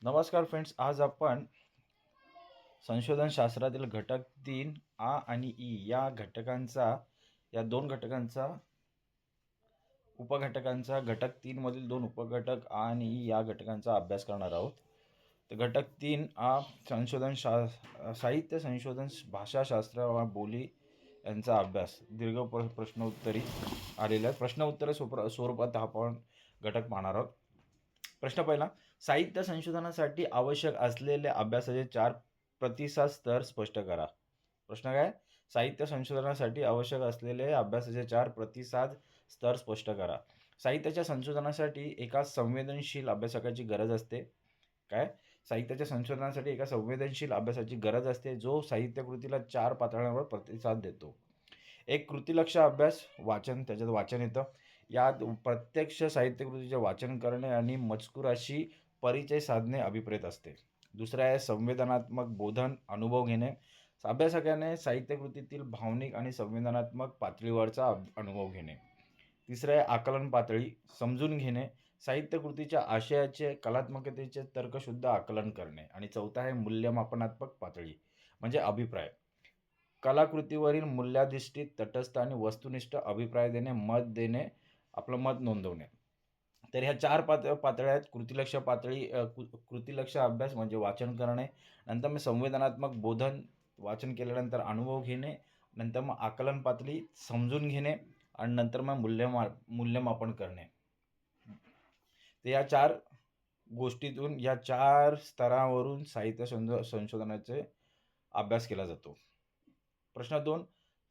नमस्कार फ्रेंड्स, आज आपण संशोधन शास्त्रातील घटक 3 आ आणि ई या दोन घटकांचा उपघटकांचा घटक 3 मधील दोन उपघटक आ आणि ई या घटकांचा अभ्यास करणार आहोत. तर घटक 3 आ साहित्य संशोधन, भाषाशास्त्र व बोली यांचा अभ्यास. दीर्घ प्रश्नोत्तरी आलेल्या प्रश्न उत्तर स्वरूपात आपण घटक पाहणार आहोत. प्रश्न पहिला, साहित्य संशोधनासाठी आवश्यक असलेले अभ्यासाचे 4 प्रतिसाद स्तर स्पष्ट करा. प्रश्न काय? साहित्य संशोधनासाठी आवश्यक असलेले अभ्यासाचे 4 प्रतिसाद स्तर स्पष्ट करा. साहित्याच्या संशोधनासाठी एका संवेदनशील अभ्यासकाची गरज असते. काय? साहित्याच्या संशोधनासाठी एका संवेदनशील अभ्यासाची गरज असते, जो साहित्य कृतीला 4 पातळ्यांवर प्रतिसाद देतो. एक कृतीलक्ष अभ्यास, वाचन, त्याच्यात वाचन येतं. यात प्रत्यक्ष साहित्यकृतीचे वाचन करणे आणि मजकुराशी परिचय साधणे अभिप्रेत असते. दुसरं आहे संवेदनात्मक बोधन, अनुभव घेणे. अभ्यासकाने साहित्यकृतीतील भावनिक आणि संवेदनात्मक पातळीवरचा अनुभव घेणे. तिसरं आहे आकलन पातळी, समजून घेणे. साहित्यकृतीच्या आशयाचे, कलात्मकतेचे तर्कशुद्ध आकलन करणे. आणि चौथा आहे मूल्यमापनात्मक पातळी, म्हणजे अभिप्राय. कलाकृतीवरील मूल्याधिष्ठित, तटस्थ आणि वस्तुनिष्ठ अभिप्राय देणे, मत देणे, आपलं मत नोंदवणे. तर ह्या 4 पातळ्या आहेत. कृतीलक्ष पातळी, कृतीलक्ष अभ्यास म्हणजे वाचन करणे. नंतर मग संवेदनात्मक बोधन, वाचन केल्यानंतर अनुभव घेणे. नंतर मग आकलन पातळी, समजून घेणे. आणि नंतर मग मूल्यमापन करणे. तर या 4 गोष्टीतून, या 4 स्तरावरून साहित्य संशोधनाचे अभ्यास केला जातो. प्रश्न 2,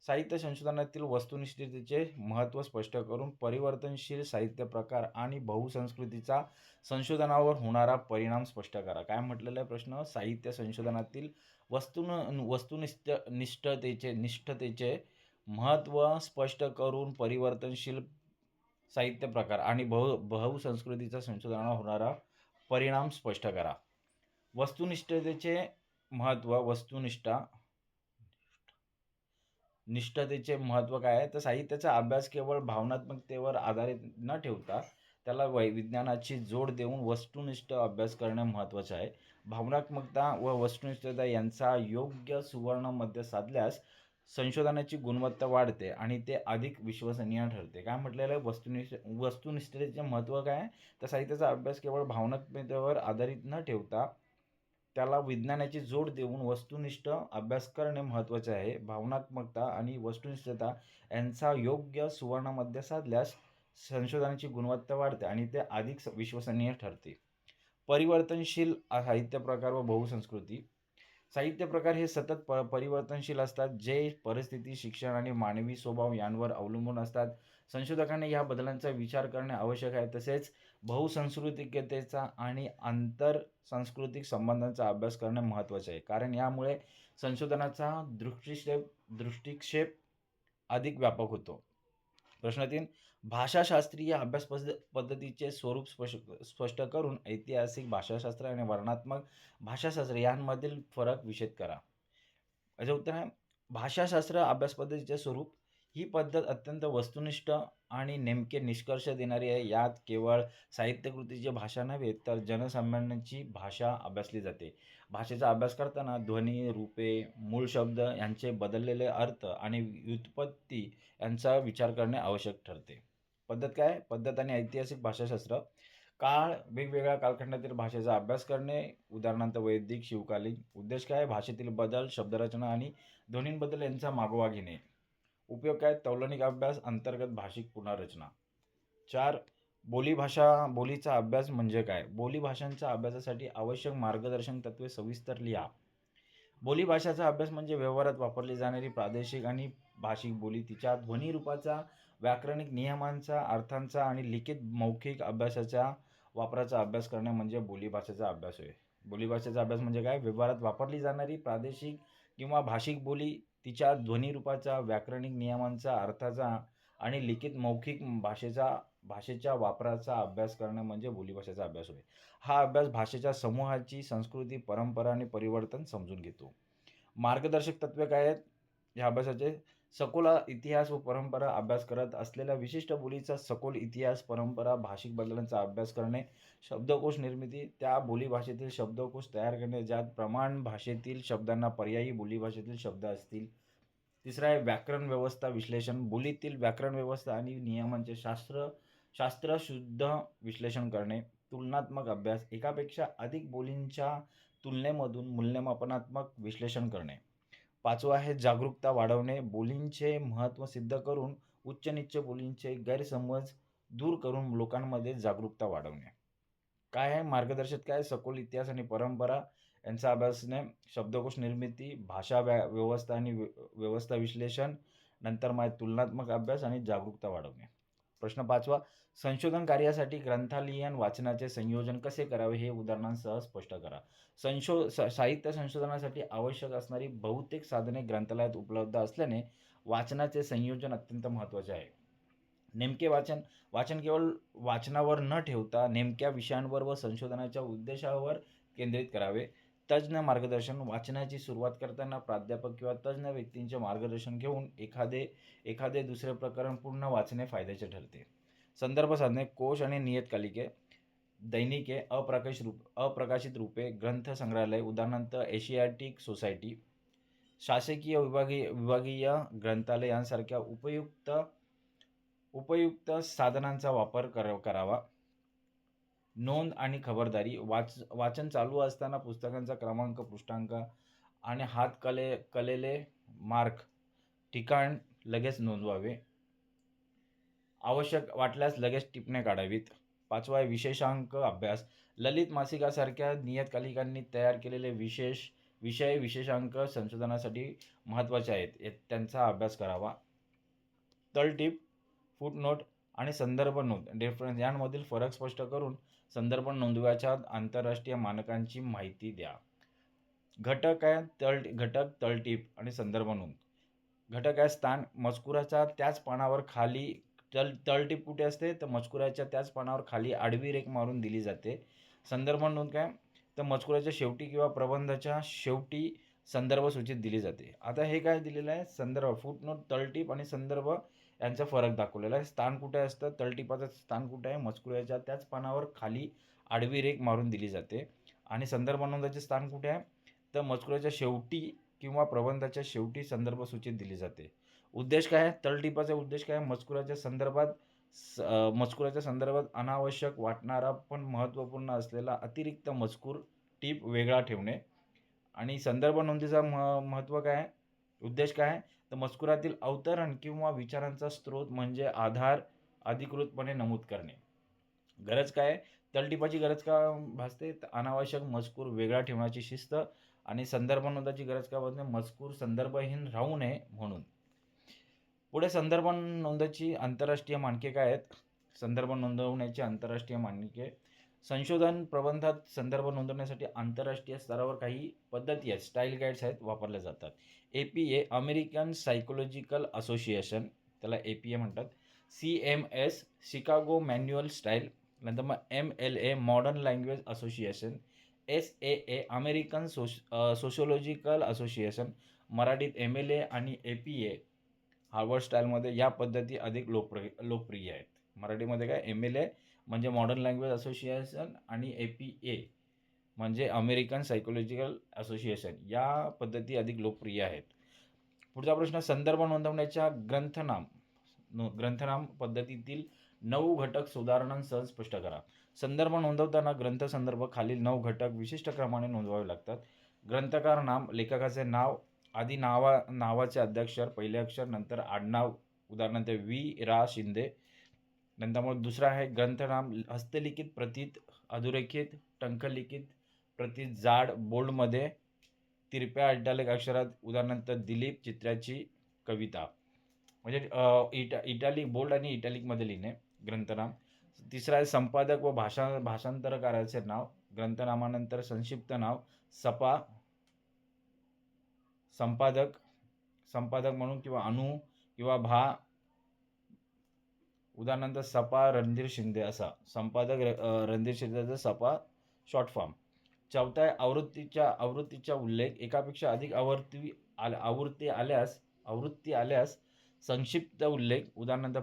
साहित्य संशोधनातील वस्तुनिष्ठतेचे महत्त्व स्पष्ट करून परिवर्तनशील साहित्य प्रकार आणि बहुसंस्कृतीचा संशोधनावर होणारा परिणाम स्पष्ट करा. काय म्हटलेलं आहे प्रश्न? साहित्य संशोधनातील निष्ठतेचे महत्त्व स्पष्ट करून परिवर्तनशील साहित्य प्रकार आणि बहुसंस्कृतीचा संशोधनावर होणारा परिणाम स्पष्ट करा. वस्तुनिष्ठतेचे महत्त्व, निष्ठतेचे महत्त्व काय आहे? तर साहित्याचा अभ्यास केवळ भावनात्मकतेवर आधारित न ठेवता त्याला विज्ञानाची जोड देऊन वस्तुनिष्ठ अभ्यास करणे महत्त्वाचे आहे. भावनात्मकता व वस्तुनिष्ठता यांचा योग्य सुवर्णमध्य साधल्यास संशोधनाची गुणवत्ता वाढते आणि ते अधिक विश्वसनीय ठरते. काय म्हटलेलं आहे? वस्तुनिष्ठतेचे महत्त्व काय आहे? तर साहित्याचा अभ्यास केवळ भावनात्मकतेवर आधारित न ठेवता त्याला विज्ञानाची जोड देऊन वस्तुनिष्ठ अभ्यास करणे महत्त्वाचे आहे. भावनात्मकता आणि वस्तुनिष्ठता यांचा योग्य सुवर्णमध्य साधल्यास संशोधनाची गुणवत्ता वाढते आणि ते अधिक विश्वसनीय ठरते. परिवर्तनशील साहित्य प्रकार व बहुसंस्कृती. साहित्य प्रकार हे सतत परिवर्तनशील असतात, जे परिस्थिती, शिक्षण आणि मानवी स्वभाव यांवर अवलंबून असतात. संशोधकांनी या बदलांचा विचार करणे आवश्यक आहे. तसेच बहुसांस्कृतिकतेचा आणि आंतर सांस्कृतिक संबंधांचा अभ्यास करणे महत्त्वाचे आहे, कारण यामुळे संशोधनाचा दृष्टिक्षेप अधिक व्यापक होतो. प्रश्न 3, भाषाशास्त्रीय अभ्यास पद्धतीचे स्वरूप स्पष्ट करून ऐतिहासिक भाषाशास्त्र आणि वर्णनात्मक भाषाशास्त्र यांमधील फरक विशद करा. याचं उत्तर आहे, भाषाशास्त्र अभ्यास पद्धतीचे स्वरूप. ही पद्धत अत्यंत वस्तुनिष्ठ आणि नेमके निष्कर्ष देणारी आहे. यात केवळ साहित्यकृतीची भाषा नव्हे, तर जनसामान्यांची भाषा अभ्यासली जाते. भाषेचा अभ्यास करताना ध्वनी, रूपे, मूळ शब्द यांचे बदललेले अर्थ आणि व्युत्पत्ती यांचा विचार करणे आवश्यक ठरते. पद्धत काय? पद्धत आणि ऐतिहासिक भाषाशास्त्र. काळ, वेगवेगळ्या कालखंडातील भाषेचा अभ्यास करणे, उदाहरणार्थ वैदिक, शिवकालीन. उद्देश काय? भाषेतील बदल, शब्दरचना आणि ध्वनींबद्दल यांचा मागोवा घेणे. उपयोग काय? तौलनिक अभ्यास, अंतर्गत भाषिक पुनर्रचना. 4, बोलीचा अभ्यास म्हणजे काय? बोलीभाषांच्या अभ्यासासाठी आवश्यक मार्गदर्शक तत्त्वे सविस्तर लिहा. बोलीभाषाचा अभ्यास म्हणजे व्यवहारात वापरली जाणारी प्रादेशिक आणि भाषिक बोली, तिच्या ध्वनिरूपाचा, व्याकरणिक नियमांचा, अर्थांचा आणि लिखित मौखिक अभ्यासाच्या वापराचा अभ्यास करणे म्हणजे बोलीभाषेचा अभ्यास होय. बोलीभाषेचा अभ्यास म्हणजे काय? व्यवहारात वापरली जाणारी प्रादेशिक किंवा भाषिक बोली, तिच्या ध्वनिरूपाचा, व्याकरणिक नियमांचा, अर्थाचा आणि लिखित मौखिक भाषेच्या वापराचा अभ्यास करणे म्हणजे बोलीभाषेचा अभ्यास होय. हा अभ्यास भाषेच्या समूहाची संस्कृती, परंपरा आणि परिवर्तन समजून घेतो. मार्गदर्शक तत्त्वे काय आहेत या अभ्यासाचे? सखोल इतिहास व परंपरा अभ्यास करत असलेल्या विशिष्ट बोलीचा सखोल इतिहास, परंपरा, भाषिक बदलांचा अभ्यास करणे, शब्दकोश निर्मिती, त्या बोलीभाषेतील शब्दकोश तयार करणे, ज्यात प्रमाण भाषेतील शब्दांना पर्यायी बोलीभाषेतील शब्द असतील. तिसरा आहे व्याकरण व्यवस्था विश्लेषण, बोलीतील व्याकरण व्यवस्था आणि नियमांचे शास्त्रशुद्ध विश्लेषण करणे. तुलनात्मक अभ्यास, एकापेक्षा अधिक बोलींच्या तुलनेमधून मूल्यमापनात्मक विश्लेषण करणे. पाचवा आहे जागरूकता वाढवणे, बोलींचे महत्त्व सिद्ध करून उच्च-नीच बोलींचे गैरसमज दूर करून लोकांमध्ये जागरूकता वाढवणे. काय आहे मार्गदर्शक, काय सखोल इतिहास आणि परंपरा यांचा अभ्यासने, शब्दकोश निर्मिती, भाषा व्यवस्था आणि व्यवस्था विश्लेषण, नंतर तुलनात्मक अभ्यास आणि जागरूकता वाढवणे. प्रश्न 5वा, संशोधन कार्यासाठी ग्रंथालयीन वाचनाचे संयोजन कसे करावे हे उदाहरणांसह स्पष्ट करा. साहित्य संशोधनासाठी आवश्यक असणारी बहुतेक साधने ग्रंथालयात उपलब्ध असल्याने वाचनाचे संयोजन अत्यंत महत्त्वाचे आहे. नेमके वाचन, वाचन केवळ वाचनावर न ठेवता नेमक्या विषयांवर व संशोधनाच्या उद्देशावर केंद्रित करावे. तज्ज्ञ मार्गदर्शन, वाचनाची सुरुवात करताना प्राध्यापक किंवा तज्ज्ञ व्यक्तींचे मार्गदर्शन घेऊन एखादे दुसरे प्रकरण पूर्ण वाचणे फायद्याचे ठरते. संदर्भ साधने, कोश आणि नियतकालिके, दैनिके, अप्रकाशित रूपे, ग्रंथ संग्रहालय, उदाहरणार्थ एशियाटिक सोसायटी, शासकीय विभागीय ग्रंथालय यांसारख्या उपयुक्त साधनांचा वापर करावा. नोंद आणि खबरदारी, वाचन चालू असताना पुस्तकांचा क्रमांक, पृष्ठांक आणि कलेले मार्क ठिकाण लगेच नोंदवावे. आवश्यक वाटल्यास लगेच टिपणे काढावीत. 5वा विशेषांक अभ्यास, ललित मासिकासारख्या नियतकालिकांनी तयार केलेले विशेषांक संशोधनासाठी महत्त्वाचे आहेत, त्यांचा अभ्यास करावा. तळटीप, फुटनोट आणि संदर्भ नोंद रेफरन्स यांमधील फरक स्पष्ट करून संदर्भ नोंदवायच्या आंतरराष्ट्रीय मानकांची माहिती द्या. घटक तळटीप आणि संदर्भ नोंद. घटक आहे स्थान, मजकुराच्या त्याच पानावर खाली तळटीप कुठे असते तर मजकुराच्या त्याच पानावर खाली आडवी रेख मारून दिली जाते. संदर्भ नोंद काय तर मजकुराच्या शेवटी किंवा प्रबंधाच्या शेवटी संदर्भ सूचित दिली जाते. आता हे काय दिलेलं आहे, संदर्भ, फुटनोट, तळटीप आणि संदर्भ यांचा फरक दाखवलेला आहे. स्थान कुठे असतं, तळटीपाचं स्थान कुठे आहे, मजकुराच्या त्याच पानावर खाली आडवी रेख मारून दिली जाते. आणि संदर्भ नोंदाचे स्थान कुठे आहे तर मजकुराच्या शेवटी किंवा प्रबंधाच्या शेवटी संदर्भ सूचित दिली जाते. उद्देश काय आहे, तळटीपाचा उद्देश काय आहे, मजकुराच्या संदर्भात अनावश्यक वाटणारा पण महत्त्वपूर्ण असलेला अतिरिक्त मजकूर टीप वेगळा ठेवणे. आणि संदर्भ नोंदीचा महत्त्व काय आहे, उद्देश काय आहे तर मजकुरातील अवतरण किंवा विचारांचा स्रोत म्हणजे आधार अधिकृतपणे नमूद करणे. गरज काय आहे, तळटीपाची गरज का भासते तर अनावश्यक मजकूर वेगळा ठेवण्याची शिस्त. आणि संदर्भ नोंदाची गरज का भासते, मजकूर संदर्भहीन राहू नये म्हणून. पुढे संदर्भ नोंदची आंतरराष्ट्रीय मानके काय आहेत. संदर्भ नोंदवण्याची आंतरराष्ट्रीय मानके, संशोधन प्रबंधात संदर्भ नोंदवण्यासाठी आंतरराष्ट्रीय स्तरावर काही पद्धती आहेत, स्टाईल गाईड्स आहेत, वापरल्या जातात. APA अमेरिकन सायकोलॉजिकल असोसिएशन, त्याला APA म्हणतात. CMS शिकागो मॅन्युअल स्टाईल, नंतर MLA modern language association. SAA American sociological association, मराठीत MLA आणि APA हार्वर्ड स्टाईलमध्ये या पद्धती अधिक लोकप्रिय आहेत. मराठीमध्ये काय, MLA म्हणजे मॉडर्न लँग्वेज असोसिएशन आणि APA म्हणजे अमेरिकन सायकोलॉजिकल असोसिएशन, या पद्धती अधिक लोकप्रिय आहेत. पुढचा प्रश्न, संदर्भ नोंदवण्याच्या ग्रंथनाम पद्धतीतील 9 घटक सुधारणांसह स्पष्ट करा. संदर्भ नोंदवताना ग्रंथसंदर्भ खालील 9 घटक विशिष्ट क्रमाने नोंदवावे लागतात. ग्रंथकार नाम, लेखकाचे नाव, आधी नावाचे अध्यक्षर पहिले अक्षर, नंतर आडनाव, उदाहरणार्थ रा शिंदे. नंतर मग दुसरा आहे ग्रंथनाम, हस्तलिखित प्रतीत, अधोरेखित, टंकलिखित प्रतीत, जाड, बोल्डमध्ये, तिरप्या इटालिक अक्षरात, उदाहरणार्थ दिलीप चित्राची कविता. म्हणजे इटालिक, बोल्ड आणि इटॅलिकमध्ये लिहिणे ग्रंथनाम. तिसरा आहे संपादक व भाषांतरकाराचे नाव. ग्रंथनामानंतर संक्षिप्त नाव, संपादक म्हणून किंवा अनु किंवा भा, उदाहरणार्थ सपा रणधीर शिंदे असा. संपादक रणधीर शिंदेचा सपा शॉर्ट फॉर्म. चौथा आहे आवृत्तीचा उल्लेख. एकापेक्षा अधिक आवृत्ती आल्यास आवृत्ती आल्यास संक्षिप्त उल्लेख, उदाहरणार्थ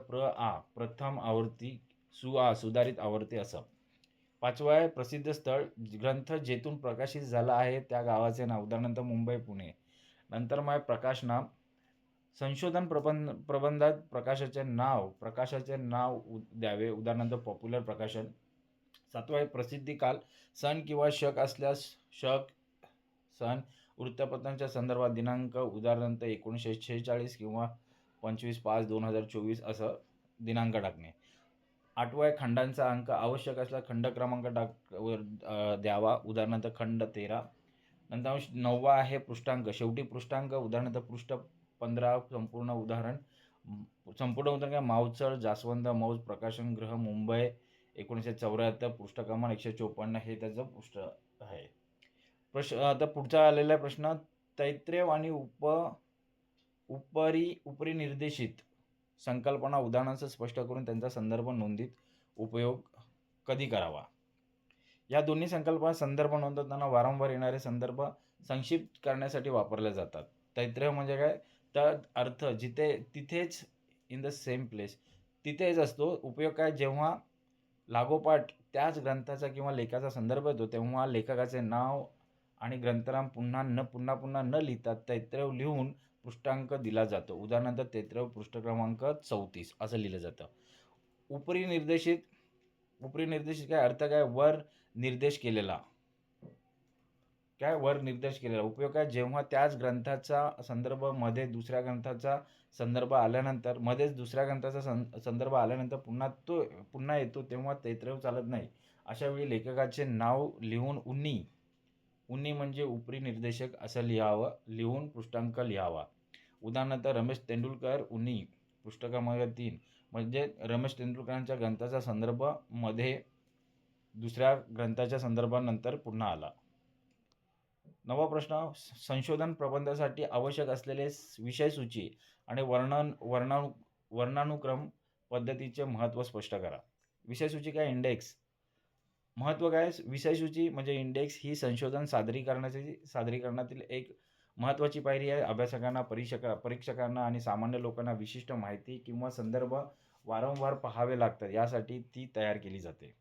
प्रथम आवृत्ती, सुधारित आवृत्ती असं. 5वं आहे प्रसिद्ध स्थळ, ग्रंथ जेथून प्रकाशित झाला आहे त्या गावाचे नाव, उदाहरणार्थ मुंबई, पुणे. नंतर मग प्रकाश नाम, संशोधन प्रबंधात प्रकाशाचे नाव द्यावे, उदाहरणार्थ पॉप्युलर प्रकाशन. 7वं आहे प्रसिद्धी काल, सण किंवा शक असल्यास सण, वृत्तपत्रांच्या संदर्भात दिनांक, उदाहरणार्थ 1946 किंवा 25/5/2024 असं दिनांक टाकणे. 8वं आहे खंडांचा अंक, आवश्यक असल्यास खंड क्रमांक द्यावा, उदाहरणार्थ खंड 13. नंतर 9वं आहे पृष्ठांक, शेवटी पृष्ठांक, उदाहरणार्थ पृष्ठ 15. संपूर्ण उदाहरण काय, मावचळ, जास्वंद, मौज, प्रकाशन गृह, मुंबई 1974, पृष्ठ क्रमांक 154 हे त्याचं पृष्ठ आहे. आता पुढचा आलेला प्रश्न, तैत्रेय आणि उपरी निर्देशित संकल्पना उदाहरणांसह स्पष्ट करून त्यांचा संदर्भ नोंदीत उपयोग कधी करावा. या दोन्ही संकल्पना संदर्भ नोंदवताना वारंवार येणारे संदर्भ संक्षिप्त करण्यासाठी वापरल्या जातात. तैत्रेय म्हणजे काय, तर अर्थ तिथेच, इन द सेम प्लेस, तिथेच असतो. उपयोग काय, जेव्हा लागोपाठ त्याच ग्रंथाचा किंवा लेखाचा संदर्भ येतो तेव्हा लेखकाचे नाव आणि ग्रंथनाम पुन्हा न लिहिता तैत्रेय लिहून पृष्ठांक दिला जातो, उदाहरणार्थ तैत्रेय पृष्ठ क्रमांक 34 असं लिहिलं जातं. उपरी निर्देशित काय अर्थ काय, वर निर्देश केलेला. उपयोग काय, जेव्हा त्याच ग्रंथाचा संदर्भ मध्ये दुसऱ्या ग्रंथाचा संदर्भ आल्यानंतर पुन्हा येतो तेव्हा तैत्रेय चालत नाही. अशा वेळी लेखकाचे नाव लिहून उन्नी म्हणजे उपरी निर्देशक असं लिहून पृष्ठांक लिहावा. उदाहरणार्थ रमेश तेंडुलकर उन्नी, पृष्ठ क्रमांक 3, म्हणजे रमेश तेंडुलकरांच्या ग्रंथाचा संदर्भ मध्ये दुसऱ्या ग्रंथाच्या संदर्भानंतर पुन्हा आला. 9वा प्रश्न, संशोधन प्रबंधासाठी आवश्यक असलेले विषयसूची आणि वर्णानुक्रम पद्धतीचे महत्त्व स्पष्ट करा. विषयसूची काय, इंडेक्स. महत्त्व काय, विषयसूची म्हणजे इंडेक्स ही संशोधन सादरीकरणातील एक महत्त्वाची पायरी आहे. अभ्यासकांना, परीक्षकांना आणि सामान्य लोकांना विशिष्ट माहिती किंवा संदर्भ वारंवार पाहावे लागतात, यासाठी ती तयार केली जाते.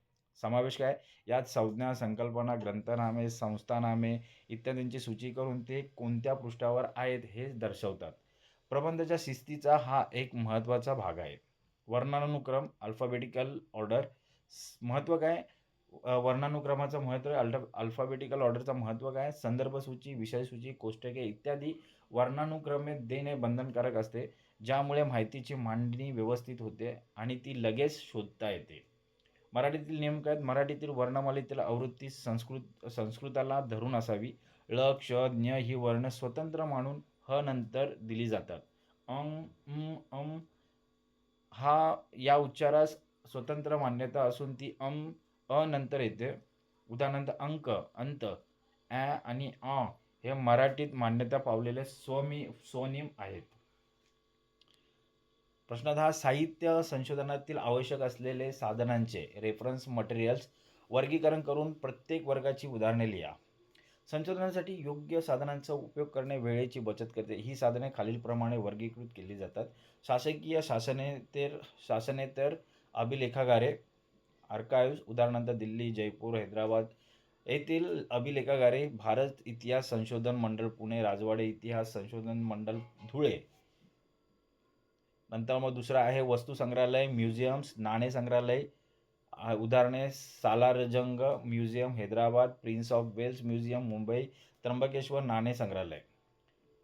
समावेश काय, यात संज्ञा, संकल्पना, ग्रंथनामे, संस्थानामे इत्यादींची सूची करून ते कोणत्या पृष्ठावर आहेत हे दर्शवतात. प्रबंधाच्या शिस्तीचा हा एक महत्त्वाचा भाग आहे. वर्णानुक्रम, अल्फाबेटिकल ऑर्डर. महत्त्व काय, वर्णानुक्रमाचं महत्त्व, अल्फाबेटिकल ऑर्डरचं महत्त्व काय, संदर्भसूची, विषयसूची, कोष्टके इत्यादी वर्णानुक्रमे देणे बंधनकारक असते, ज्यामुळे माहितीची मांडणी व्यवस्थित होते आणि ती लगेच शोधता येते. मराठीतील नियम काय, मराठीतील वर्णमालेतील आवृत्ती संस्कृताला धरून असावी. ळ, क्ष, ज्ञ ही वर्ण स्वतंत्र मानून ह नंतर दिली जातात. अम हा या उच्चारास स्वतंत्र मान्यता असून ती अ नंतर येते. उदाहरणार्थ अंक, अंत, आणि हे मराठीत मान्यता पावलेले स्वनिम आहेत. प्रश्न 10, साहित्य संशोधनातील आवश्यक असलेले साधनांचे रेफरन्स मटेरियल्स वर्गीकरण करून प्रत्येक वर्गाची उदाहरणे लिहा. संशोधनासाठी योग्य साधनांचा उपयोग करणे वेळेची बचत करते. ही साधने खालीलप्रमाणे वर्गीकृत केली जातात. शासकीय शासनेतर अभिलेखागारे, आर्काइव्ह्ज, उदाहरणार्थ दिल्ली, जयपूर, हैदराबाद येथील अभिलेखागारे, भारत इतिहास संशोधन मंडळ पुणे, राजवाडे इतिहास संशोधन मंडळ धुळे. नंतर मग दुसरा आहे वस्तू संग्रहालय, म्युझियम्स, नाणे संग्रहालय, उदाहरणे Salarjung museum Hyderabad, prince of Wales museum Mumbai, Trimbakeshwar नाणे संग्रहालय.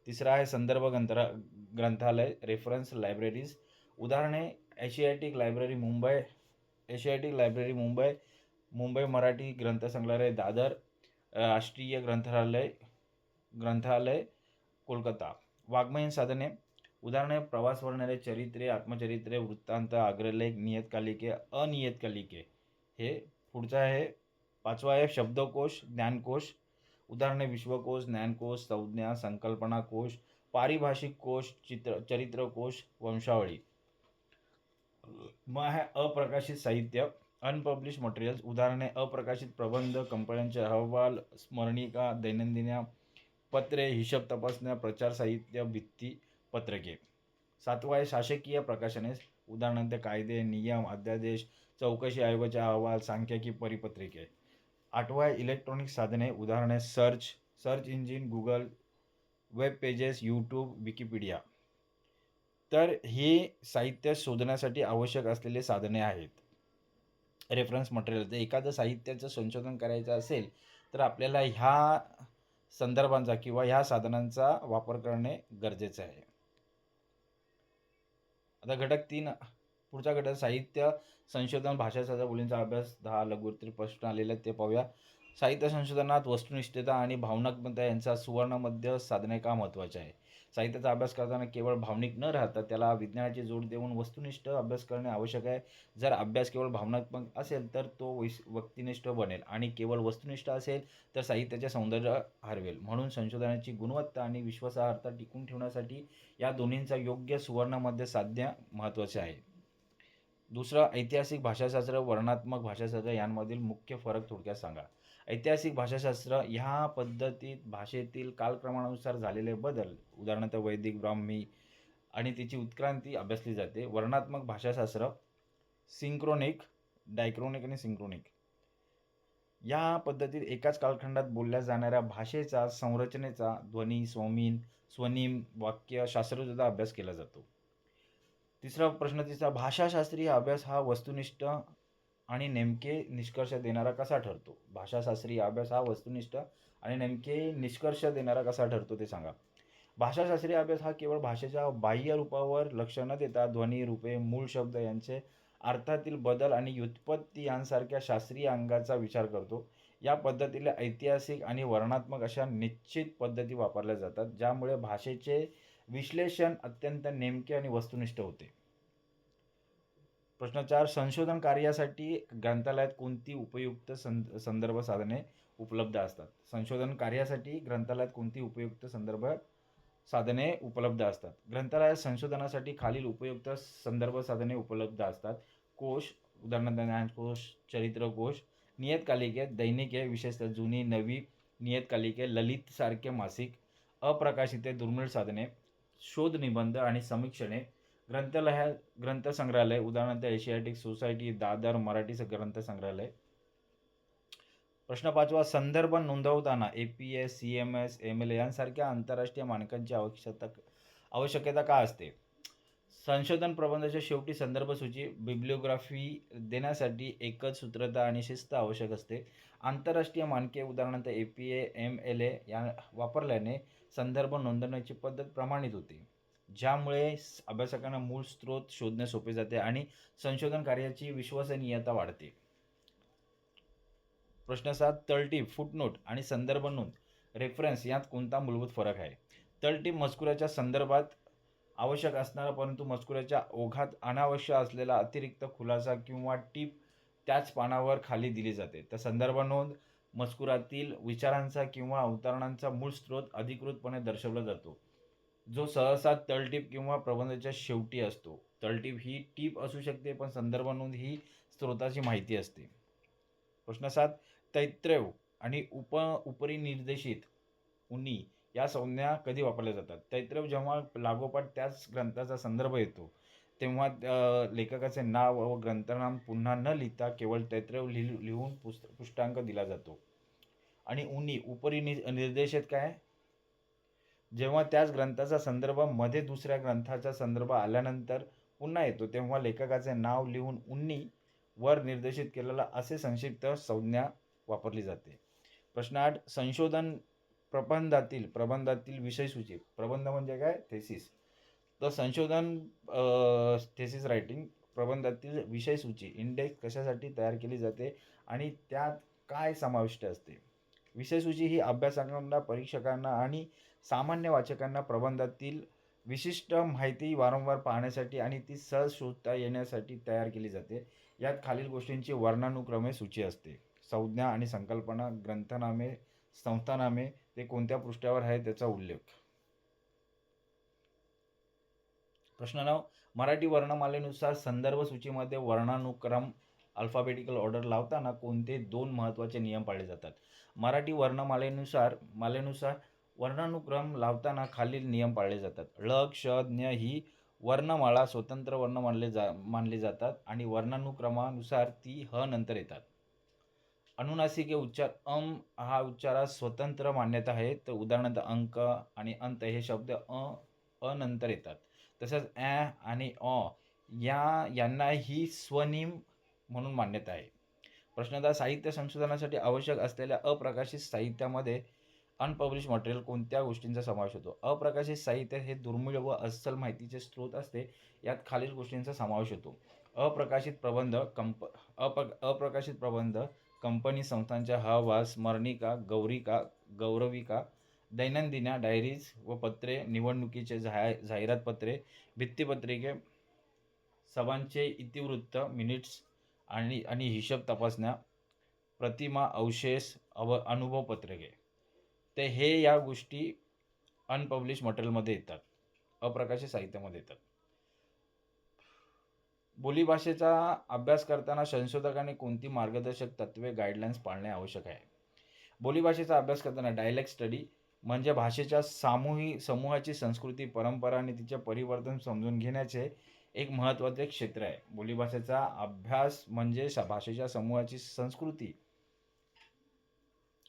तिसरा आहे संदर्भ ग्रंथालय, रेफरन्स लायब्ररीज, उदाहरणे एशियाटिक लायब्ररी मुंबई, मुंबई मराठी ग्रंथसंग्रहालय दादर, राष्ट्रीय ग्रंथालय कोलकाता. वाङ्मयीन साधने, उदाहरणे प्रवास वर्णने, चरित्रे, आत्मचरित्रे, वृत्तांत, अग्रलेख, नियतकालिके, अनियतकालिके. हे पुढचं आहे. 5वा आहे शब्दकोश, ज्ञानकोश, उदाहरणे विश्वकोश, ज्ञानकोश, संज्ञा, संकल्पना कोश, पारिभाषिक कोश, चरित्रकोश, वंशावळी. मग आहे अप्रकाशित साहित्य, अनपब्लिश मटेरियल्स, उदाहरणे अप्रकाशित प्रबंध, कंपन्यांचे अहवाल, स्मरणिका, दैनंदिन पत्रे, हिशोब तपासण्या, प्रचार साहित्य, भित्ती पत्रके. 7वा आहे शासकीय प्रकाशने, उदाहरणार्थ कायदे, नियम, अध्यादेश, चौकशी आयोगाचे अहवाल, सांख्यिकी परिपत्रके. 8वा आहे इलेक्ट्रॉनिक साधने, उदाहरणे search engine, Google, web pages, YouTube, Wikipedia. तर हे साहित्य शोधण्यासाठी आवश्यक असलेले साधने आहेत. Reference material. तर एखादं साहित्याचं संशोधन करायचं असेल तर आपल्याला ह्या संदर्भांचा किंवा ह्या साधनांचा वापर करणे गरजेचे आहे. आता घटक 3, पुढचा घटक साहित्य संशोधन, भाषाशास्त्र, बोलींचा अभ्यास. 10 लघुत्तरीत प्रश्न आलेले आहेत ते पाहूया. साहित्य संशोधनात वस्तुनिष्ठता आणि भावनात्मकता यांचा सुवर्णमध्य साधणे का महत्त्वाचे आहे? साहित्याचा अभ्यास करताना केवळ भावनिक न राहता त्याला विज्ञानाची जोड देऊन वस्तुनिष्ठ अभ्यास करणे आवश्यक आहे. जर अभ्यास केवळ भावनात्मक असेल तर तो व्यक्तिनिष्ठ बनेल आणि केवळ वस्तुनिष्ठ असेल तर साहित्याचे सौंदर्य हरवेल. म्हणून संशोधनाची गुणवत्ता आणि विश्वासार्हता टिकून ठेवण्यासाठी या दोन्हींचा योग्य सुवर्णमध्य साधणे महत्त्वाचे आहे. दुसरं, ऐतिहासिक भाषाशास्त्र, वर्णनात्मक भाषाशास्त्र यांमधील मुख्य फरक थोडक्यात सांगा. ऐतिहासिक भाषाशास्त्र ह्या पद्धतीत भाषेतील कालक्रमानुसार झालेले बदल, उदाहरणार्थ वैदिक, ब्राह्मी आणि तिची उत्क्रांती अभ्यासली जाते. वर्णनात्मक भाषाशास्त्र सिंक्रोनिक, डायक्रोनिक आणि सिंक्रोनिक या पद्धतीत एकाच कालखंडात बोलल्या जाणाऱ्या भाषेचा, संरचनेचा, ध्वनी, स्वनिम, वाक्य शास्त्रचा अभ्यास केला जातो. तिसरा प्रश्न, भाषाशास्त्रीय अभ्यास हा वस्तुनिष्ठ आणि नेमके निष्कर्ष देणारा कसा ठरतो? भाषाशास्त्रीय अभ्यास हा वस्तुनिष्ठ आणि नेमके निष्कर्ष देणारा कसा ठरतो ते सांगा. भाषाशास्त्रीय अभ्यास हा केवळ भाषेच्या बाह्य रूपावर लक्ष न देता ध्वनी, रूपे, मूळ शब्द यांचे अर्थातील बदल आणि व्युत्पत्ती यांसारख्या शास्त्रीय अंगाचा विचार करतो. या पद्धतीला ऐतिहासिक आणि वर्णनात्मक अशा निश्चित पद्धती वापरल्या जातात, ज्यामुळे भाषेचे विश्लेषण अत्यंत नेमके आणि वस्तुनिष्ठ होते. प्रश्न 4, संशोधन कार्यासाठी ग्रंथालयात कोणती उपयुक्त संदर्भ साधने उपलब्ध असतात? संशोधन कार्यासाठी ग्रंथालयात कोणती उपयुक्त संदर्भ साधने उपलब्ध असतात? ग्रंथालयात संशोधनासाठी खालील उपयुक्त संदर्भ साधने उपलब्ध असतात. कोश, उदाहरणार्थ ज्ञानकोश, चरित्रकोश, नियतकालिके, दैनिके, विशेषतः जुनी, नवी नियतकालिके, ललित सारखे मासिक, अप्रकाशिते, दुर्मिळ साधने, शोध निबंध आणि समीक्षणे, ग्रंथसंग्रहालय, उदाहरणार्थ एशियाटिक सोसायटी, दादर मराठी ग्रंथसंग्रहालय. प्रश्न 5, संदर्भ नोंदवताना APS, CMS, MLA यांसारख्या आंतरराष्ट्रीय मानकांची आवश्यकता का असते? संशोधन प्रबंधाच्या शेवटी संदर्भ सूची, बिब्लिओग्राफी देण्यासाठी एकच सूत्रता आणि शिस्त आवश्यक असते. आंतरराष्ट्रीय मानके, उदाहरणार्थ APA, MLA या वापरल्याने संदर्भ नोंदवण्याची पद्धत प्रमाणित होते, ज्यामुळे अभ्यासकांना मूळ स्रोत शोधणे सोपे जाते आणि संशोधन कार्याची विश्वसनीयता वाढते. प्रश्न 7, तळटीप, फुटनोट आणि संदर्भ नोंद, रेफरन्स यात कोणता मूलभूत फरक आहे? तळटीप मजकुराच्या संदर्भात आवश्यक असणारा परंतु मजकुराच्या ओघात अनावश्यक असलेला अतिरिक्त खुलासा किंवा टीप त्याच पानावर खाली दिली जाते. तर संदर्भ नोंद मजकुरातील विचारांचा किंवा अवतरणांचा मूळ स्रोत अधिकृतपणे दर्शवला जातो, जो सहसा तळटीप किंवा प्रबंधाच्या शेवटी असतो. तळटीप ही टीप असू शकते, पण संदर्भ नोंद ही स्रोताची माहिती असते. प्रश्न 7, तैत्रेय आणि उपरिनिर्देशित उनी या संज्ञा कधी वापरल्या जातात? तैत्रेय जेव्हा लागोपाठ त्याच ग्रंथाचा संदर्भ येतो तेव्हा लेखकाचे नाव व ग्रंथनाम पुन्हा न लिहिता केवळ तैत्रेय लिहून पुष्टांक दिला जातो. आणि उनी उपरिनिर्देशित काय? जेव्हा त्याच ग्रंथाचा संदर्भ मध्ये दुसऱ्या ग्रंथाचा संदर्भ आल्यानंतर पुन्हा येतो तेव्हा लेखकाचे नाव लिहून उन्नी वर निर्देशित केलेला असे संक्षिप्त संज्ञा वापरली जाते. प्रश्न 8, संशोधन प्रबंधातील विषयसूची. प्रबंध म्हणजे काय? थेसिस. तर संशोधन थेसिस रायटिंग प्रबंधातील विषयसूची इंडेक्स कशासाठी तयार केली जाते आणि त्यात काय समाविष्ट असते? विषयसूची ही अभ्यासकांना, परीक्षकांना आणि सामान्य वाचकांना प्रबंधातील विशिष्ट माहिती वारंवार पाहण्यासाठी आणि ती सहज शोधता येण्यासाठी तयार केली जाते. यात खालील गोष्टींची वर्णानुक्रमे सूची असते: संज्ञा आणि संकल्पना, ग्रंथनामे, संस्थानामे, ते कोणत्या पृष्ठावर आहे त्याचा उल्लेख. प्रश्न 9, मराठी वर्णमालेनुसार संदर्भ सूचीमध्ये वर्णानुक्रम अल्फाबेटिकल ऑर्डर लावताना कोणते 2 महत्त्वाचे नियम पाळले जातात? मराठी वर्णमालेनुसार वर्णानुक्रम लावताना खालील नियम पाळले जातात. ळ, क्ष, ज्ञ ही वर्णमाळा स्वतंत्र वर्ण मानले जातात आणि वर्णानुक्रमानुसार ती ह नंतर येतात. अनुनासिक उच्चार हा उच्चारास स्वतंत्र मान्यता आहे. तर उदाहरणार्थ अंक आणि अंत हे शब्द अ नंतर येतात. तसंच आणि यांना ही स्वनिम म्हणून मान्यता आहे. प्रश्नदा साहित्य संशोधनासाठी आवश्यक असलेल्या अप्रकाशित साहित्यामध्ये अनपब्लिश मटेरियल कोणत्या गोष्टींचा समावेश होतो? अप्रकाशित साहित्य हे दुर्मिळ व अस्सल माहितीचे स्रोत असते. यात खालील गोष्टींचा समावेश होतो. अप्रकाशित प्रबंध अप्रकाशित प्रबंध, कंपनी संस्थांच्या अहवाल, स्मरणिका, गौरविका, दैनंदिन डायरीज व पत्रे, निवडणुकीचे जाहिरात पत्रे, भित्तिपत्रिके, सभांचे इतिवृत्त, मिनिट्स आणि हिशोब तपासण्या, प्रतिमा, अवशेष, अनुभवपत्रके. ते हे या गोष्टी अनपब्लिश मटेरियलमध्ये येतात, अप्रकाशित साहित्यामध्ये येतात. बोलीभाषेचा अभ्यास करताना संशोधकांनी कोणती मार्गदर्शक तत्त्वे गाईडलाईन्स पाळणे आवश्यक आहे? बोलीभाषेचा अभ्यास करताना डायलेक्ट स्टडी म्हणजे भाषेच्या समूहाची संस्कृती, परंपरा आणि तिचे परिवर्तन समजून घेण्याचे एक महत्त्वाचे क्षेत्र आहे. बोलीभाषेचा अभ्यास म्हणजे भाषेच्या समूहाची संस्कृती,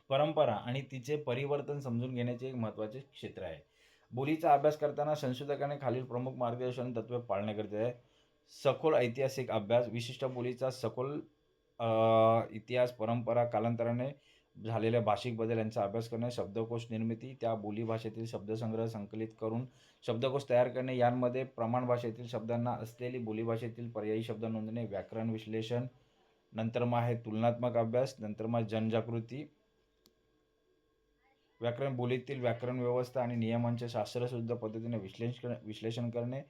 परंपरा आणि तिचे परिवर्तन समजून घेण्याचे एक महत्त्वाचे क्षेत्र आहे. बोलीचा अभ्यास करताना संशोधकांनी खालील प्रमुख मार्गदर्शन तत्त्वे पाळणे गरजेचे आहे. सखोल ऐतिहासिक अभ्यास, विशिष्ट बोलीचा सखोल इतिहास, परंपरा, कालांतराने झालेल्या भाषिक बदल यांचा अभ्यास करणे, शब्दकोश निर्मिती, त्या बोलीभाषेतील शब्दसंग्रह संकलित करून शब्दकोश तयार करणे, यांमध्ये प्रमाण भाषेतील शब्दांना असलेली बोलीभाषेतील पर्यायी शब्द नोंदणे, व्याकरण विश्लेषण, नंतर मग आहे तुलनात्मक अभ्यास, नंतर मग जनजागृती, व्याकरण बोलीतील व्याकरण व्यवस्था आणि नियमांचे शास्त्रशुद्ध पद्धतीने विश्लेषण करणे,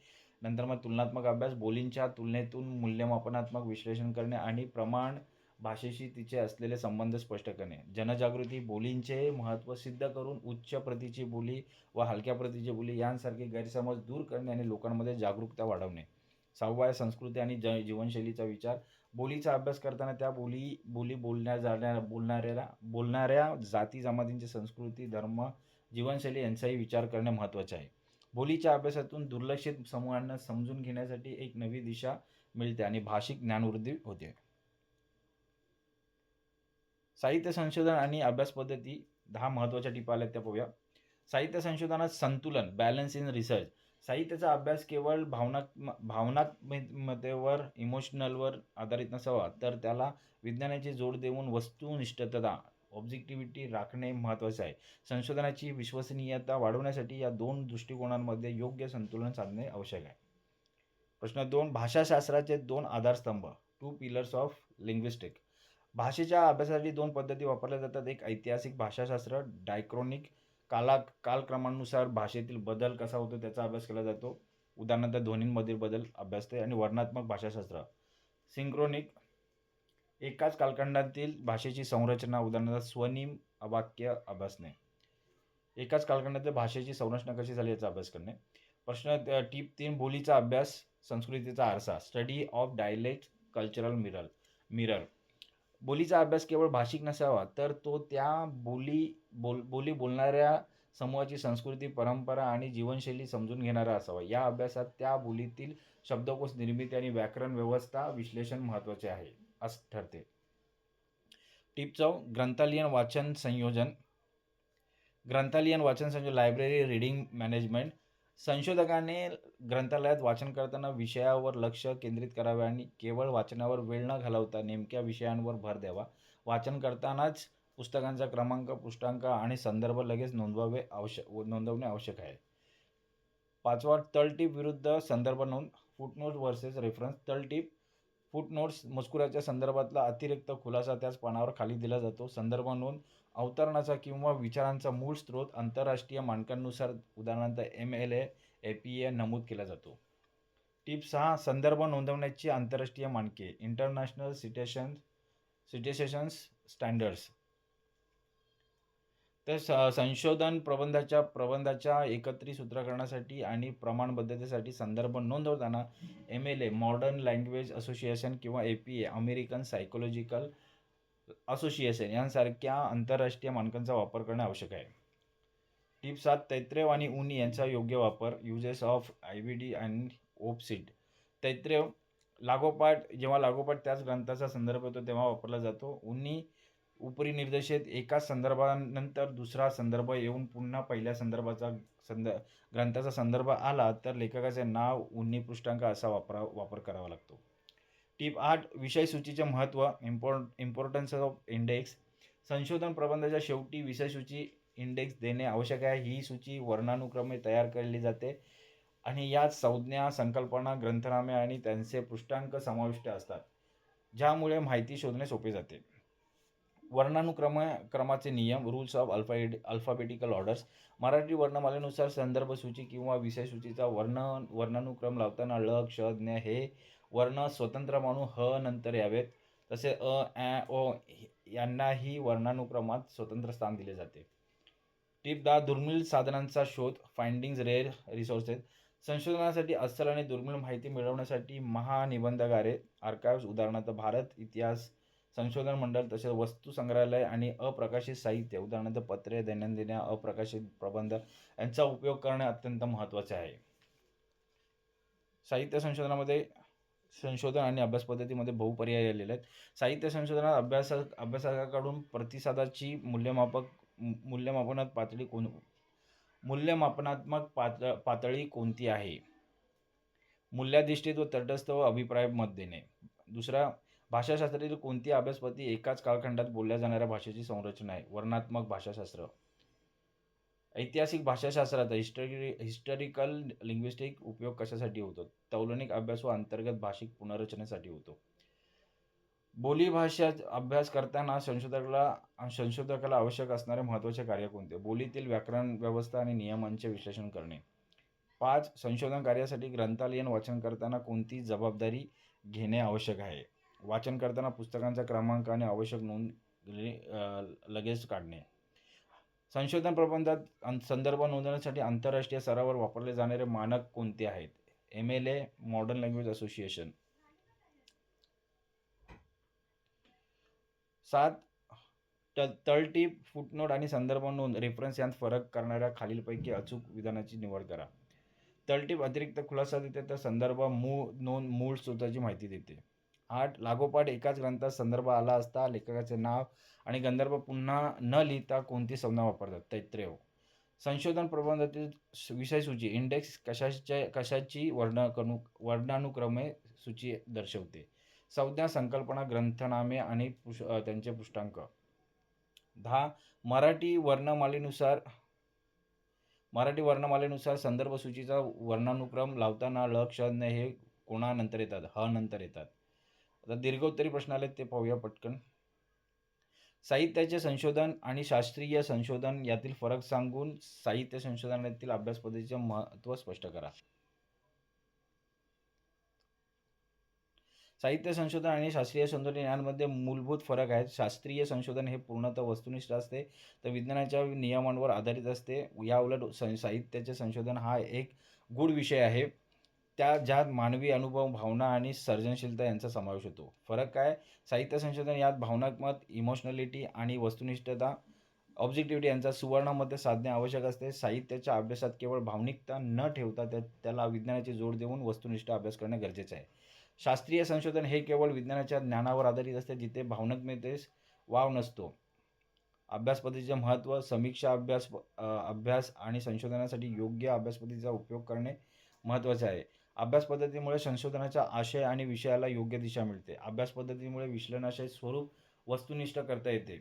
नंतर मग तुलनात्मक अभ्यास, बोलींच्या तुलनेतून मूल्यमापनात्मक विश्लेषण करणे आणि प्रमाण भाषेशी तिचे असलेले संबंध स्पष्ट करणे. जनजागृती, बोलींचे महत्त्व सिद्ध करून उच्च प्रतीची बोली व हलक्या प्रतीची बोली यांसारखे गैरसमज दूर करणे आणि लोकांमध्ये जागरूकता वाढवणे. 6 आहे संस्कृती आणि जीवनशैलीचा विचार. बोलीचा अभ्यास करताना त्या बोली बोलणाऱ्या जाती जमातींची संस्कृती, धर्म, जीवनशैली यांचाही विचार करणे महत्त्वाचे आहे. बोलीच्या अभ्यासातून दुर्लक्षित समूहांना समजून घेण्यासाठी एक नवी दिशा मिळते आणि भाषिक ज्ञानवृद्धी होते. साहित्य संशोधन आणि अभ्यास पद्धती 10 महत्त्वाच्या टिपा आल्या त्या पाहूया. साहित्य संशोधनात संतुलन, बॅलन्स इन रिसर्च. साहित्याचा अभ्यास केवळ भावनात्मकतेवर, इमोशनलवर आधारित नसावा, तर त्याला विज्ञानाची जोड देऊन वस्तुनिष्ठता, ऑब्जेक्टिव्हिटी राखणे महत्त्वाचे आहे. संशोधनाची विश्वसनीयता वाढवण्यासाठी या 2 दृष्टिकोनांमध्ये योग्य संतुलन साधणे आवश्यक आहे. प्रश्न 2. भाषाशास्त्राचे 2 आधारस्तंभ, 2 पिलर्स ऑफ लिंग्विस्टिक. भाषेच्या अभ्यासासाठी 2 पद्धती वापरल्या जातात. एक ऐतिहासिक भाषाशास्त्र, डायक्रॉनिक, कालक्रमानुसार भाषेतील बदल कसा होतो त्याचा अभ्यास केला जातो. उदाहरणार्थ ध्वनींमधील बदल अभ्यासते. आणि वर्णात्मक भाषाशास्त्र, सिंक्रोनिक, एकाच कालखंडातील भाषेची संरचना, उदाहरणार्थ स्वनिम वाक्य अभ्यासणे. एकाच कालखंडातील भाषेची संरचना कशी झाली याचा अभ्यास करणे. प्रश्न टिप 3. बोलीचा अभ्यास, संस्कृतीचा आरसा, study of dialect cultural mirror. बोलीचा अभ्यास केवळ भाषिक नसावा, तर तो त्या बोली बोलणाऱ्या समूहाची संस्कृती, परंपरा आणि जीवनशैली समजून घेणारा असावा. या अभ्यासात त्या बोलीतील शब्दकोश निर्मिती आणि व्याकरण व्यवस्था विश्लेषण महत्त्वाचे आहे असं ठरते. टिप 4. ग्रंथालयीन वाचन संयोजन, लायब्ररी रीडिंग मॅनेजमेंट. संशोधकाने ग्रंथालयात वाचन करताना विषयावर लक्ष केंद्रित करावे आणि केवळ वाचनावर वेळ न घालवता नेमक्या विषयांवर भर द्यावा. वाचन करतानाच पुस्तकांचा क्रमांक, पृष्ठांक आणि संदर्भ लगेच नोंदवणे आवश्यक आहे. 5. तळटीप विरुद्ध संदर्भ नोंद, फुटनोट वर्सेस रेफरन्स. तळटीप, फुटनोट्स मजकुराच्या संदर्भातला अतिरिक्त खुलासा त्याच पानावर खाली दिला जातो. संदर्भ नोंद, अवतरणाचा किंवा विचारांचा मूळ स्रोत आंतरराष्ट्रीय मानकांनुसार, उदाहरणार्थ MLA, APA नमूद केला जातो. टिप 6. संदर्भ नोंदवण्याची आंतरराष्ट्रीय मानके, इंटरनॅशनल सिटेशन्स स्टँडर्ड्स. तर संशोधन प्रबंधाच्या एकत्रित सूत्रकरणासाठी आणि प्रमाणबद्धतेसाठी संदर्भ नोंदवताना MLA, मॉडर्न लँग्वेज असोसिएशन किंवा APA, अमेरिकन सायकोलॉजिकल असोसिएशन यांसारख्या आंतरराष्ट्रीय मानकांचा वापर करणे आवश्यक आहे. टिप 7 तैत्रेय आणि उनी यांचा योग्य वापर. युजेस ऑफ आयबीडी आणि ओपसीड. तैत्रेय जेव्हा लागोपाठ त्याच ग्रंथाचा संदर्भ येतो तेव्हा वापरला जातो. उनी उपरी निर्देशित एकाच संदर्भानंतर दुसरा संदर्भ येऊन पुन्हा पहिल्या ग्रंथाचा संदर्भ आला तर लेखकाचे नाव उन्नी पृष्ठांक असा वापर करावा लागतो. टिप 8 विषय सूचीचे महत्त्व. Importance of index. संशोधन प्रबंधाच्या शेवटी विषय सूची इंडेक्स देणे आवश्यक आहे. ही सूची वर्णानुक्रमे तयार केली जाते आणि यात संज्ञा, संकल्पना, ग्रंथनामे आणि त्यांचे पृष्ठांक समाविष्ट असतात, ज्यामुळे माहिती शोधणे सोपे जाते. क्रमाचे नियम. Rules of alphabetical orders. Marathi वर्णमालेनुसार संदर्भ सूची किंवा विषय सूचीचा वर्णानुक्रम लावताना ळ, क्ष, ज्ञ हे वर्ण स्वतंत्र मानून ह नंतर यावेत. तसे अ, ॲ, ओ यांनाही वर्णानुक्रमात स्वतंत्र स्थान दिले जाते. टिप 10 दुर्मिळ साधनांचा शोध. Findings rare resources. संशोधनासाठी अस्सल आणि दुर्मिळ माहिती मिळवण्यासाठी महानिबंधागारे, आर्काइव्ह्ज उदाहरणार्थ भारत इतिहास संशोधन मंडळ, तसेच वस्तू संग्रहालय आणि अप्रकाशित साहित्य उदाहरणार्थ पत्रे, दैनंदिन अप्रकाशित प्रबंध यांचा उपयोग करणे अत्यंत महत्त्वाचे आहे. साहित्य संशोधनामध्ये संशोधन आणि अभ्यास पद्धतीमध्ये बहुपर्याय आलेले आहेत. साहित्य संशोधनात अभ्यासकाकडून प्रतिसादाची मूल्यमापनात्मक पातळी कोणती आहे. मूल्याधिष्ठित व तटस्थ व अभिप्राय मत देणे. दुसरा, भाषाशास्त्रातील कोणती अभ्यासपद्धती एकाच कालखंडात बोलल्या जाणाऱ्या भाषेची संरचना आहे. वर्णनात्मक भाषाशास्त्र. ऐतिहासिक भाषाशास्त्रात हिस्टॉरिकल लिंग्विस्टिक उपयोग कशासाठी होतो. तौलनिक अभ्यास व अंतर्गत भाषिक पुनर्रचनेसाठी होतो. बोलीभाषा अभ्यास करताना संशोधकाला आवश्यक असणारे महत्त्वाचे कार्य कोणते. बोलीतील व्याकरण व्यवस्था आणि नियमांचे विश्लेषण करणे. 5 संशोधन कार्यासाठी ग्रंथालयीन वाचन करताना कोणती जबाबदारी घेणे आवश्यक आहे. वाचन करताना पुस्तकांचा क्रमांक आणि आवश्यक नोंद लगेच काढणे. संशोधन प्रबंधात संदर्भ नोंदवण्यासाठी आंतरराष्ट्रीय स्तरावर वापरले जाणारे मानक कोणते आहेत. MLA modern language association. 7 तळटीप, फुटनोट आणि संदर्भ नोंद रेफरन्स यांत फरक करणाऱ्या खालीलपैकी अचूक विधानाची निवड करा. तळटीप अतिरिक्त खुलासा देते तर संदर्भ नोंद मूळ स्रोताची माहिती देते. 8 लागोपाठ एकाच ग्रंथात संदर्भ आला असता लेखकाचे नाव आणि गंधर्व पुन्हा न लिहिता कोणती संज्ञा वापरतात. तैत्रेय. संशोधन प्रबंधातील विषय सूची इंडेक्स कशाची वर्णानुक्रमे सूची दर्शवते. संज्ञा, संकल्पना, ग्रंथनामे आणि त्यांचे पृष्ठांक. 10 मराठी वर्णमालेनुसार संदर्भ सूचीचा वर्णानुक्रम लावताना ळ, क्ष, ज्ञ हे कोणानंतर येतात. ह नंतर येतात. आता दीर्घोत्तरी प्रश्न आले ते पाहूया पटकन. साहित्याचे संशोधन आणि शास्त्रीय संशोधन यातील फरक सांगून साहित्य संशोधनातील अभ्यास पद्धतीचे महत्त्व स्पष्ट करा. साहित्य संशोधन आणि शास्त्रीय संशोधन यांमध्ये मूलभूत फरक आहेत. शास्त्रीय संशोधन हे पूर्णतः वस्तुनिष्ठ असते तर विज्ञानाच्या नियमांवर आधारित असते. याउलट साहित्याचे संशोधन हा एक गूढ विषय आहे, ज्यात मानवी अनुभव, भावना आणि सर्जनशीलता यांचा समावेश होतो. फरक काय. साहित्य संशोधन यात भावनात्मक, इमोशनॅलिटी आणि वस्तुनिष्ठता, ऑब्जेक्टिव्हिटी यांचा सुवर्णमध्य साधणे आवश्यक असते. साहित्याच्या अभ्यासात केवळ भावनिकता न ठेवता त्याला विज्ञानाची जोड देऊन वस्तुनिष्ठ अभ्यास करणे गरजेचे आहे. शास्त्रीय संशोधन हे केवळ विज्ञानाच्या ज्ञानावर आधारित असते, जिथे भावनिकतेस वाव नसतो. अभ्यास पद्धतीचे महत्त्व. समीक्षा अभ्यास आणि संशोधनासाठी योग्य अभ्यास पद्धतीचा उपयोग करणे महत्त्वाचे आहे. अभ्यास पद्धतीमुळे संशोधनाचा आशय आणि विषयाला योग्य दिशा मिळते. अभ्यास पद्धतीमुळे विश्लेषणाचे स्वरूप वस्तुनिष्ठ करता येते,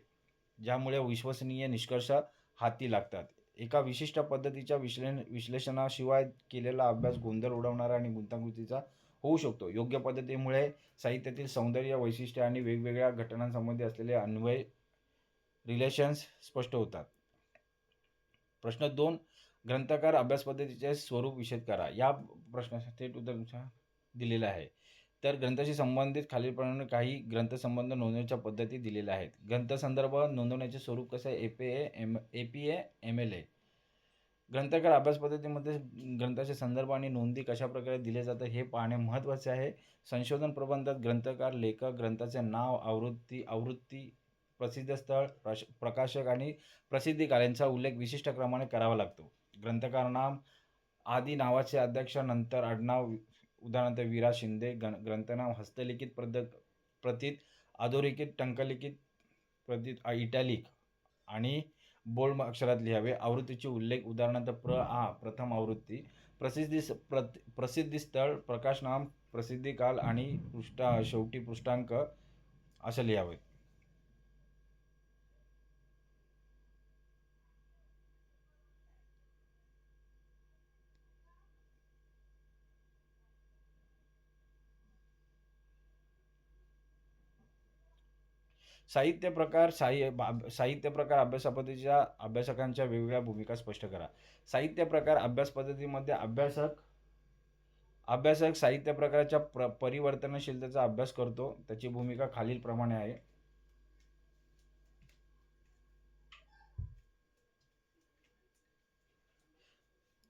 ज्यामुळे विश्वसनीय निष्कर्ष हाती लागतात. एका विशिष्ट पद्धतीच्या विश्लेषणाशिवाय केलेला अभ्यास गोंधळ उडवणारा आणि गुंतागुंतीचा होऊ शकतो. योग्य पद्धतीमुळे साहित्यातील सौंदर्य, वैशिष्ट्ये आणि वेगवेगळ्या घटनांसंबंधी असलेले अन्वय रिलेशन्स स्पष्ट होतात. प्रश्न 2 ग्रंथकार अभ्यास पद्धतीचे स्वरूप विशद करा. या प्रश्नाचे थेट उत्तर दिलेले आहे. तर ग्रंथाशी संबंधित खालीलप्रमाणे काही ग्रंथसंबंध नोंदवण्याच्या पद्धती दिलेल्या आहेत. ग्रंथसंदर्भ नोंदवण्याचे स्वरूप कसे आहे. APA MLA. ग्रंथकार अभ्यास पद्धतीमध्ये ग्रंथाचे संदर्भ आणि नोंदी कशाप्रकारे दिले जातात हे पाहणे महत्त्वाचे आहे. संशोधन प्रबंधात ग्रंथकार, लेखक, ग्रंथाचे नाव, आवृत्ती, प्रसिद्ध स्थळ, प्रकाशक आणि प्रसिद्धीकाल यांचा उल्लेख विशिष्ट क्रमाने करावा लागतो. ग्रंथकार नाम आधी नावाचे अध्यक्ष, नंतर आडनाव, उदाहरणार्थ वीरा शिंदे. ग्रंथनाम हस्तलिखित प्रतीत, अधोरेखित, टंकलिखित प्रतीत, इटॅलिक आणि बोल्ड अक्षरात लिहावे. आवृत्तीचे उल्लेख, उदाहरणार्थ प्रथम आवृत्ती. प्रसिद्धी स्थळ, प्रकाशनाम, प्रसिद्धीकाल आणि शेवटी पृष्ठांक असं लिहावे. साहित्य प्रकार साहित्य प्रकार अभ्यासापद्धतीच्या अभ्यासकांच्या वेगवेगळ्या भूमिका स्पष्ट करा. साहित्य प्रकार अभ्यास पद्धतीमध्ये अभ्यासक साहित्य प्रकाराच्या परिवर्तनशीलतेचा अभ्यास करतो. त्याची भूमिका खालीलप्रमाणे आहे.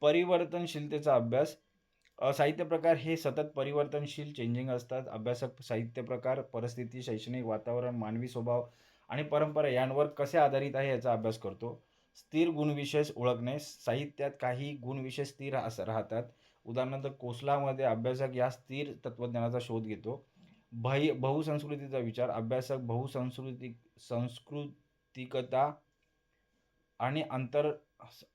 परिवर्तनशीलतेचा अभ्यास. साहित्य प्रकार हे सतत परिवर्तनशील चेंजिंग असतात. अभ्यासक साहित्य प्रकार परिस्थिती, शैक्षणिक वातावरण, मानवी स्वभाव आणि परंपरा यांवर कसे आधारित आहे याचा अभ्यास करतो. स्थिर गुणविशेष ओळखणे. साहित्यात काही गुणविशेष स्थिर राहतात. उदाहरणार्थ कोसलामध्ये अभ्यासक या स्थिर तत्वज्ञानाचा शोध घेतो. बहुसंस्कृतीचा विचार. अभ्यासक सांस्कृतिकता आणि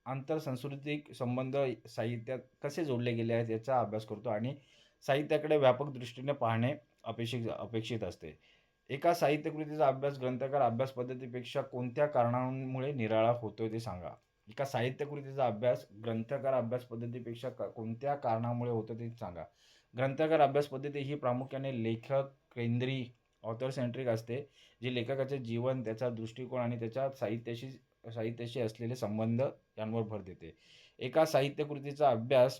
आंतरसांस्कृतिक संबंध साहित्यात कसे जोडले गेले आहेत याचा अभ्यास करतो आणि साहित्याकडे व्यापक दृष्टीने पाहणे अपेक्षित असते. एका साहित्यकृतीचा अभ्यास ग्रंथकार अभ्यास पद्धतीपेक्षा कोणत्या कारणांमुळे निराळा होतोय ते सांगा. एका साहित्यकृतीचा अभ्यास ग्रंथकार अभ्यास पद्धतीपेक्षा कोणत्या कारणामुळे होतो ते सांगा. ग्रंथकार अभ्यास पद्धती ही प्रामुख्याने लेखक केंद्री ऑथर सेंट्रिक असते, जी लेखकाचे जीवन, त्याचा दृष्टिकोन आणि त्याच्या साहित्याशी असलेले संबंध यांवर भर देते. एका साहित्यकृतीचा अभ्यास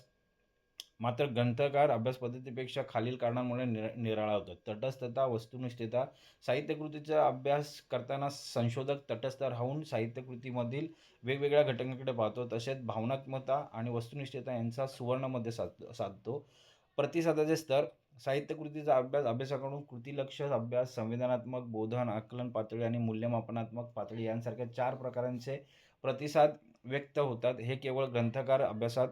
मात्र ग्रंथकार अभ्यास पद्धतीपेक्षा खालील कारणांमुळे निराळा होतो. तटस्थता, वस्तुनिष्ठता. साहित्यकृतीचा अभ्यास करताना संशोधक तटस्थ राहून साहित्यकृतीमधील वेगवेगळ्या घटकांकडे पाहतो. तसेच भावनात्मकता आणि वस्तुनिष्ठता यांचा सुवर्णमध्य साधतो. प्रतिसादाचे स्तर. साहित्यकृतीचा अभ्यास अभ्यासाकडून कृतीलक्ष अभ्यास, संवेदनात्मक, बोधन, आकलन पातळी आणि मूल्यमापनात्मक पातळी यांसारख्या 4 प्रकारांचे प्रतिसाद व्यक्त होतात. हे केवळ ग्रंथकार अभ्यासात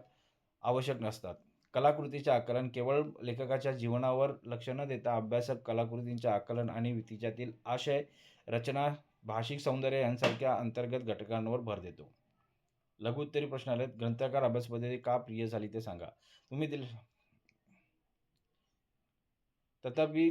आवश्यक नसतात. कलाकृतीचे आकलन. केवळ लेखकाच्या जीवनावर लक्ष न देता अभ्यासक कलाकृतींचे आकलन आणि तिच्यातील आशय, रचना, भाषिक सौंदर्य यांसारख्या अंतर्गत घटकांवर भर देतो. लघुत्तरी प्रश्न आलेत. ग्रंथकार अभ्यास पद्धती का प्रिय झाली ते सांगा. तुम्ही दिल तथापि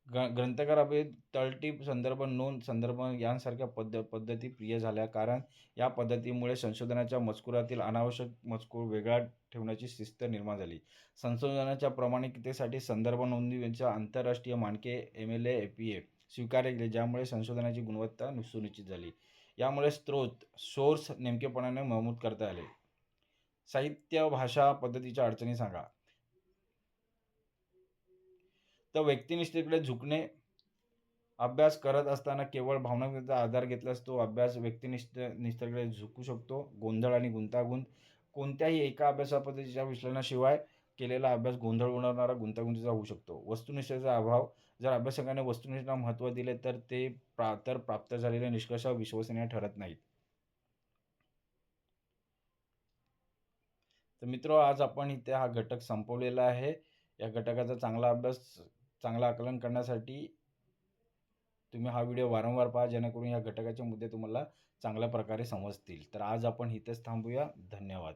ग्रंथकार अभ्यास तळटीप, संदर्भ, नोंद, संदर्भ यांसारख्या पद्धती प्रिय झाल्या, कारण या पद्धतीमुळे संशोधनाच्या मजकुरातील अनावश्यक मजकूर वेगळा ठेवण्याची शिस्त निर्माण झाली. संशोधनाच्या प्रामाणिकतेसाठी संदर्भ नोंदींच्या आंतरराष्ट्रीय मानके MLA APA स्वीकारले गेले, ज्यामुळे संशोधनाची गुणवत्ता सुनिश्चित झाली. यामुळे सोर्स नेमकेपणाने नमूद करता आले. साहित्य भाषा पद्धतीच्या अडचणी सांगा. तर व्यक्तिनिष्ठेकडे झुकणे. अभ्यास करत असताना केवळ भावनात्मकतेचा आधार घेतल्यास तो अभ्यास व्यक्तिनिष्ठेकडे झुकू शकतो. गोंधळ आणि गुंतागुंत. कोणत्याही एका अभ्यासपद्धतीच्या विश्लेषणाशिवाय केलेला अभ्यास गोंधळ उडवणारा, गुंतागुंतीचा होऊ शकतो. वस्तुनिष्ठेचा अभाव. जर अभ्यासकाने वस्तुनिष्ठ महत्त्व दिले तर प्राप्त झालेले निष्कर्ष विश्वसनीय ठरत नाहीत. तर मित्र, आज आपण इथे हा घटक संपवलेला आहे. या घटकाचा चांगला आकलन करण्यासाठी तुम्ही हा व्हिडिओ वारंवार पहा, जेणेकरून या घटकाचे मुद्दे तुम्हाला चांगल्या प्रकारे समजतील. तर आज आपण इथेच थांबूया. धन्यवाद.